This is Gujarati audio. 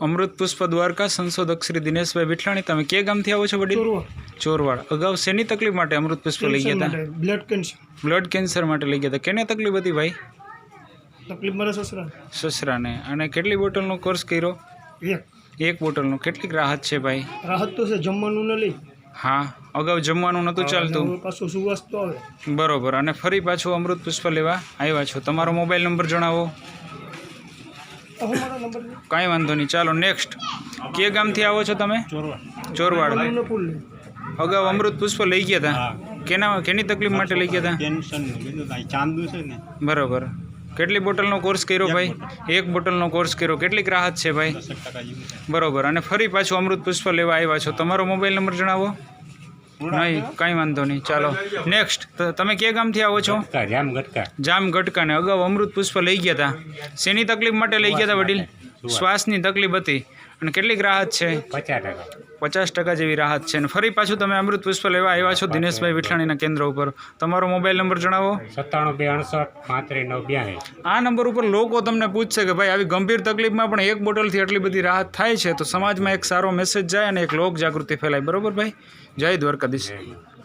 અમૃત પુષ્પ દ્વારકા સંશોધક શ્રી દિનેશભાઈ વિઠલાણી, તમે કે ગામથી આવો છો વડીલ? ચોરવાડ. અગાઉ શેની તકલીફ માટે અમૃત પુષ્પ લઈ ગયા હતા? Blood cancer. બ્લડ કેન્સર માટે લઈ ગયા હતા. કેને તકલીફ હતી ભાઈ? તકલીફ મારા સસરાને. અને કેટલી બોટલનો કોર્સ કર્યો? એક બોટલનો. કેટલીક રાહત છે ભાઈ? રાહત તો છે, જમવાનું ન લઈ. હા, અગાઉ જમવાનું નહોતું ચાલતું. પાછું સુવાસ તો આવે. બરોબર. અને ફરી પાછું અમૃત પુષ્પ લેવા આવ્યા છો. તમારો મોબાઈલ નંબર જણાવો. કાંઈ વાંધો નહીં, ચાલો નેક્સ્ટ. કે ગામથી આવો છો તમે? ચોરવાડ. અગાઉ અમૃત પુષ્પ લઈ ગયા હતા. કેની તકલીફ માટે લઈ ગયા હતા? બરોબર. કેટલી બોટલનો કોર્સ કર્યો ભાઈ? એક બોટલનો કોર્સ કર્યો. કેટલીક રાહત છે ભાઈ? બરોબર. અને ફરી પાછું અમૃત પુષ્પ લેવા આવ્યા છો. તમારો મોબાઈલ નંબર જણાવો. નહીં, કાંઈ વાંધો નહીં, ચાલો નેક્સ્ટ. તમે કે ગામથી આવો છો? જામ ગટકાને. અગાઉ અમૃત પુષ્પ લઈ ગયા હતા. શેની તકલીફ માટે લઈ ગયા હતા વડીલ? શ્વાસની તકલીફ હતી. અને કેટલીક રાહત છે? 50% જેવી રાહત છે. અને ફરી પાછું તમે અમૃત પુષ્પ લેવા આવ્યા છો દિનેશભાઈ વિઠલાણીના કેન્દ્ર ઉપર. તમારો મોબાઈલ નંબર જણાવો. 97 આ નંબર ઉપર લોકો તમને પૂછશે કે ભાઈ આવી ગંભીર તકલીફમાં પણ એક બોટલથી આટલી બધી રાહત થાય છે, તો સમાજમાં એક સારો મેસેજ જાય અને એક લોક જાગૃતિ ફેલાય. બરોબર ભાઈ? જય દ્વારકાધીશ.